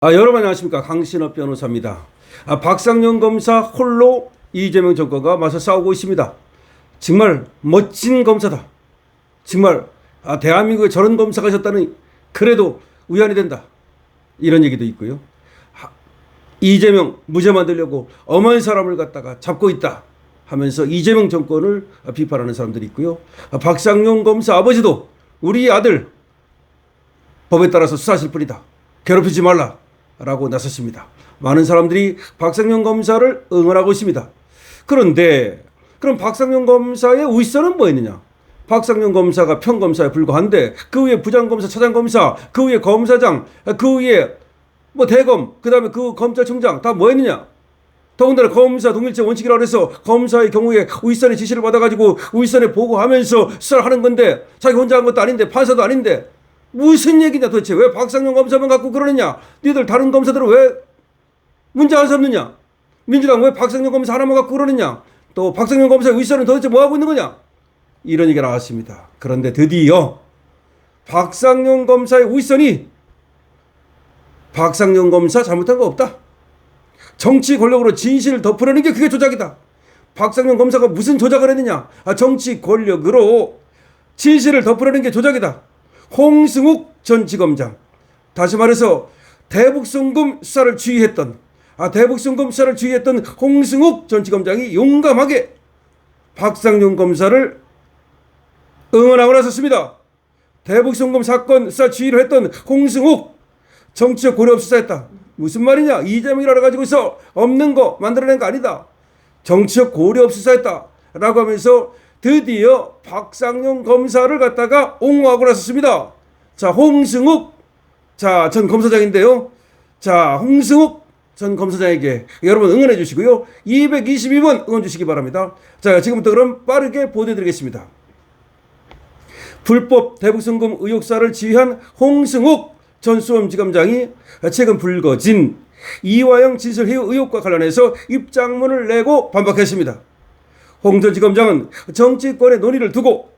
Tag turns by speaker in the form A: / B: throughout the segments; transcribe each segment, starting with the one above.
A: 여러분 안녕하십니까. 강신업 변호사입니다. 박상용 검사 홀로 이재명 정권과 맞서 싸우고 있습니다. 정말 멋진 검사다. 정말 대한민국에 저런 검사가 있었다니 그래도 위안이 된다. 이런 얘기도 있고요. 이재명 무죄 만들려고 엄한 사람을 갖다가 잡고 있다 하면서 이재명 정권을 비판하는 사람들이 있고요. 박상용 검사 아버지도 우리 아들 법에 따라서 수사하실 뿐이다. 괴롭히지 말라. 라고 나섰습니다. 많은 사람들이 박상용 검사를 응원하고 있습니다. 그런데 그럼 박상용 검사의 윗선은 뭐였느냐? 박상용 검사가 평검사에 불과한데 그 위에 부장검사, 차장검사, 그 위에 검사장, 그 위에 대검, 그 다음에 그 검찰총장 다 뭐였느냐? 더군다나 검사 동일체 원칙이라고 해서 검사의 경우에 윗선의 지시를 받아가지고 윗선에 보고하면서 수사를 하는 건데 자기 혼자 한 것도 아닌데 판사도 아닌데 무슨 얘기냐 도대체. 왜 박상용 검사만 갖고 그러느냐? 니들 다른 검사들은 왜 문제 안 삼느냐? 민주당 왜 박상용 검사 하나만 갖고 그러느냐? 또 박상용 검사의 윗선은 도대체 뭐하고 있는 거냐? 이런 얘기가 나왔습니다. 그런데 드디어 박상용 검사의 윗선이 박상용 검사 잘못한 거 없다. 정치 권력으로 진실을 덮으려는 게 그게 조작이다. 박상용 검사가 무슨 조작을 했느냐? 정치 권력으로 진실을 덮으려는 게 조작이다. 홍승욱 전 지검장, 다시 말해서 대북송금 수사를 지휘했던 홍승욱 전 지검장이 용감하게 박상용 검사를 응원하고 나섰습니다. 대북송금 사건 수사 지휘를 했던 홍승욱 정치적 고려 없이 수사했다. 무슨 말이냐? 이재명이라 가지고서 없는 거 만들어낸 거 아니다. 정치적 고려 없이 수사했다 라고 하면서 드디어 박상용 검사를 갖다가 옹호하고 나섰습니다. 자, 홍승욱 전 검사장인데요. 자, 홍승욱 전 검사장에게 여러분 응원해 주시고요. 222번 응원 주시기 바랍니다. 자, 지금부터 그럼 빠르게 보도해 드리겠습니다. 불법 대북송금 의혹 수사를 지휘한 홍승욱 전 수원지검장이 최근 불거진 이화영 진술회의 의혹과 관련해서 입장문을 내고 반박했습니다. 홍 전 지검장은 정치권의 논의를 두고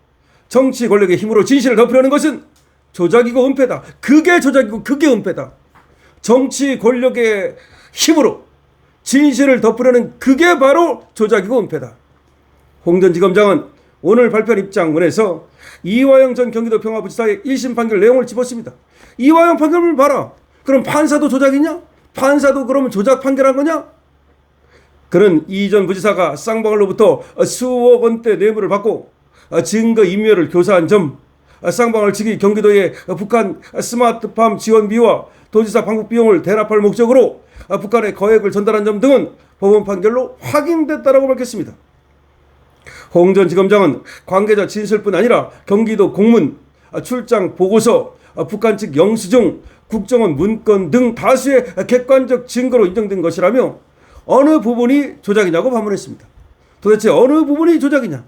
A: 정치 권력의 힘으로 진실을 덮으려는 것은 조작이고 은폐다. 그게 조작이고 그게 은폐다. 정치 권력의 힘으로 진실을 덮으려는 그게 바로 조작이고 은폐다. 홍 전 지검장은 오늘 발표한 입장문에서 이화영 전 경기도 평화부지사의 1심 판결 내용을 짚었습니다. 이화영 판결을 봐라. 그럼 판사도 조작이냐? 판사도 그러면 조작 판결한 거냐? 그는 이 전 부지사가 쌍방울로부터 수억 원대 뇌물을 받고 증거 인멸을 교사한 점, 쌍방울 측이 경기도에 북한 스마트팜 지원비와 도지사 방북 비용을 대납할 목적으로 북한에 거액을 전달한 점 등은 법원 판결로 확인됐다라고 밝혔습니다. 홍 전 지검장은 관계자 진술뿐 아니라 경기도 공문, 출장 보고서, 북한 측 영수증, 국정원 문건 등 다수의 객관적 증거로 인정된 것이라며 어느 부분이 조작이냐고 반문했습니다. 도대체 어느 부분이 조작이냐?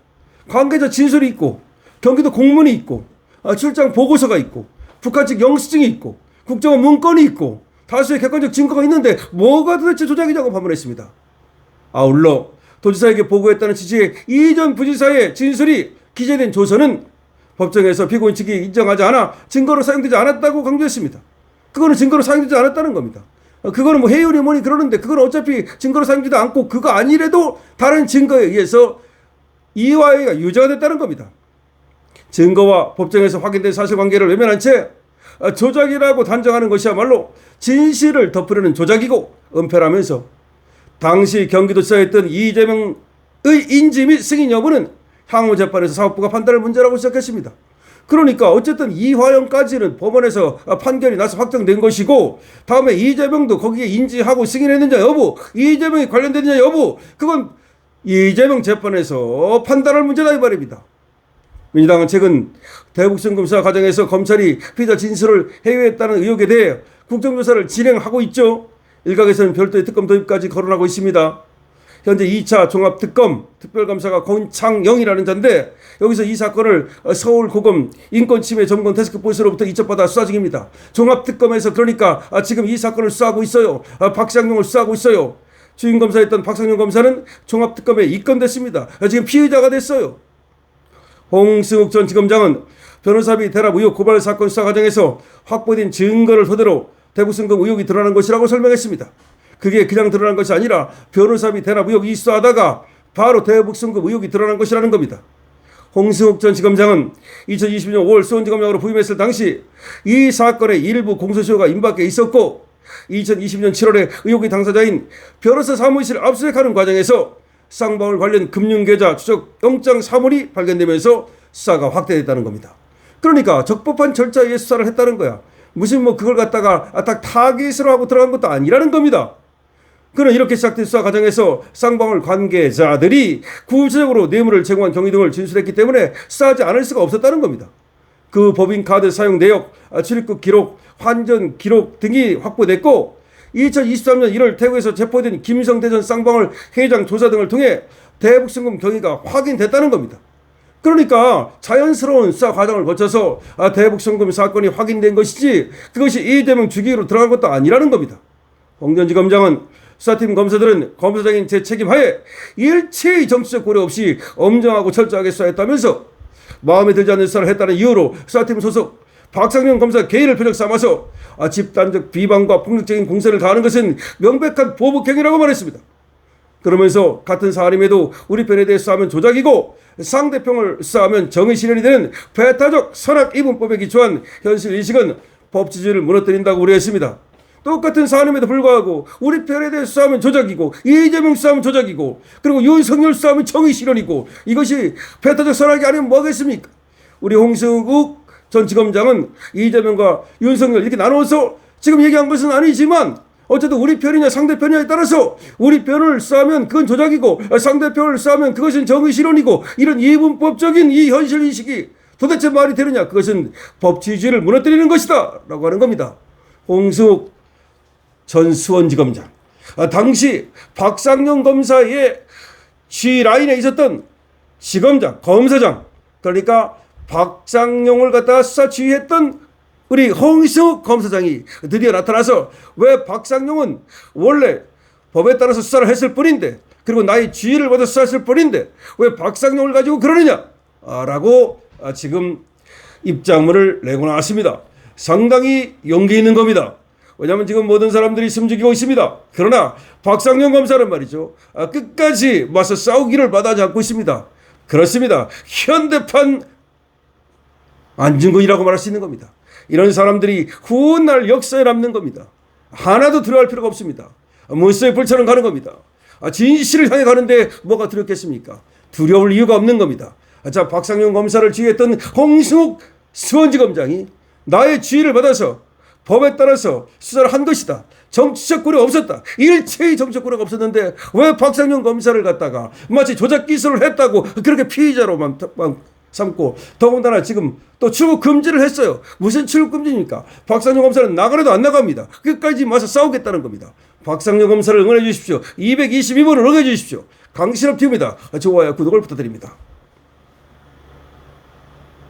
A: 관계자 진술이 있고 경기도 공문이 있고 출장 보고서가 있고 북한 측 영수증이 있고 국정원 문건이 있고 다수의 객관적 증거가 있는데 뭐가 도대체 조작이냐고 반문했습니다. 아울러 도지사에게 보고했다는 취지의 이 전 부지사의 진술이 기재된 조서는 법정에서 피고인 측이 인정하지 않아 증거로 사용되지 않았다고 강조했습니다. 그거는 증거로 사용되지 않았다는 겁니다. 그거는 해율이 뭐니 그러는데 그건 어차피 증거로 사용되지도 않고 그거 아니래도 다른 증거에 의해서 이화영이가 유죄가 됐다는 겁니다. 증거와 법정에서 확인된 사실관계를 외면한 채 조작이라고 단정하는 것이야말로 진실을 덮으려는 조작이고 은폐라면서 당시 경기도지사였던 이재명의 인지 및 승인 여부는 향후 재판에서 사법부가 판단할 문제라고 시작했습니다. 그러니까 어쨌든 이화영까지는 법원에서 판결이 나서 확정된 것이고 다음에 이재명도 거기에 인지하고 승인했느냐 여부, 이재명이 관련됐느냐 여부, 그건 이재명 재판에서 판단할 문제다 이 말입니다. 민주당은 최근 대북송금 수사 과정에서 검찰이 피의자 진술을 해외했다는 의혹에 대해 국정조사를 진행하고 있죠. 일각에서는 별도의 특검 도입까지 거론하고 있습니다. 현재 2차 종합특검 특별감사가 권창영이라는 자인데 여기서 이 사건을 서울고검 인권침해 점검 태스크포스로부터 이첩받아 수사 중입니다. 종합특검에서 그러니까 지금 이 사건을 수사하고 있어요. 박상용을 수사하고 있어요. 주임검사였던 박상용 검사는 종합특검에 입건됐습니다. 지금 피의자가 됐어요. 홍승욱 전 지검장은 변호사비 대납 의혹 고발 사건 수사 과정에서 확보된 증거를 토대로 대북 송금 의혹이 드러난 것이라고 설명했습니다. 그게 그냥 드러난 것이 아니라 변호사비 대납 의혹이 있어하다가 바로 대북 송금 의혹이 드러난 것이라는 겁니다. 홍승욱 전 지검장은 2020년 5월 수원지검장으로 부임했을 당시 이 사건의 일부 공소시효가 임박해 있었고 2020년 7월에 의혹의 당사자인 변호사 사무실을 압수수색하는 과정에서 쌍방울 관련 금융계좌 추적 영장 사물이 발견되면서 수사가 확대됐다는 겁니다. 그러니까 적법한 절차에 의해 수사를 했다는 거야. 무슨 그걸 갖다가 딱 타깃으로 하고 들어간 것도 아니라는 겁니다. 그는 이렇게 시작된 수사 과정에서 쌍방울 관계자들이 구체적으로 뇌물을 제공한 경위 등을 진술했기 때문에 수사하지 않을 수가 없었다는 겁니다. 그 법인카드 사용 내역, 출입국 기록, 환전 기록 등이 확보됐고 2023년 1월 태국에서 체포된 김성태 전 쌍방울 회장 조사 등을 통해 대북송금 경위가 확인됐다는 겁니다. 그러니까 자연스러운 수사 과정을 거쳐서 대북송금 사건이 확인된 것이지 그것이 이재명 주기로 들어간 것도 아니라는 겁니다. 홍 전 지검장은 수사팀 검사들은 검사장인 제 책임하에 일체의 정치적 고려 없이 엄정하고 철저하게 수사했다면서 마음에 들지 않는 수사를 했다는 이유로 수사팀 소속 박상영 검사 개인을 표적 삼아서 집단적 비방과 폭력적인 공세를 가하는 것은 명백한 보복행위라고 말했습니다. 그러면서 같은 사안임에도 우리 편에 대해 수사하면 조작이고 상대편을 수사하면 정의 실현이 되는 배타적 선악이분법에 기초한 현실 인식은 법치주의를 무너뜨린다고 우려했습니다. 똑같은 사안임에도 불구하고 우리 편에 대해 수사하면 조작이고 이재명 수사하면 조작이고 그리고 윤석열 수사하면 정의 실현이고 이것이 배타적 선악이 아니면 뭐겠습니까? 우리 홍승욱 전 지검장은 이재명과 윤석열 이렇게 나눠서 지금 얘기한 것은 아니지만 어쨌든 우리 편이냐 상대편이냐에 따라서 우리 편을 수사하면 그건 조작이고 상대편을 수사하면 그것은 정의 실현이고 이런 이분법적인 이 현실 인식이 도대체 말이 되느냐? 그것은 법치주의를 무너뜨리는 것이다 라고 하는 겁니다. 홍승욱 전 수원지검장 당시 박상용 검사의 G라인에 있었던 지검장, 검사장 그러니까 박상용을 갖다가 수사 지휘했던 우리 홍승욱 검사장이 드디어 나타나서 왜 박상용은 원래 법에 따라서 수사를 했을 뿐인데 그리고 나의 지휘를 받아 수사했을 뿐인데 왜 박상용을 가지고 그러느냐 라고 지금 입장문을 내고 나왔습니다. 상당히 용기 있는 겁니다. 왜냐하면 지금 모든 사람들이 숨죽이고 있습니다. 그러나 박상용 검사는 말이죠. 끝까지 맞서 싸우기를 마다하지 않고 있습니다. 그렇습니다. 현대판 안중근이라고 말할 수 있는 겁니다. 이런 사람들이 훗날 역사에 남는 겁니다. 하나도 두려워할 필요가 없습니다. 문서의 불처럼 가는 겁니다. 진실을 향해 가는데 뭐가 두렵겠습니까? 두려울 이유가 없는 겁니다. 자, 박상용 검사를 지휘했던 홍승욱 수원지검장이 나의 지휘를 받아서 법에 따라서 수사를 한 것이다. 정치적 고려가 없었다. 일체의 정치적 고려가 없었는데 왜 박상용 검사를 갖다가 마치 조작 기술을 했다고 그렇게 피의자로만 삼고 더군다나 지금 또 출국 금지를 했어요. 무슨 출국 금지입니까? 박상용 검사는 나가라도 안 나갑니다. 끝까지 맞서 싸우겠다는 겁니다. 박상용 검사를 응원해 주십시오. 222번을 응원해 주십시오. 강신업 TV입니다. 좋아요, 구독을 부탁드립니다.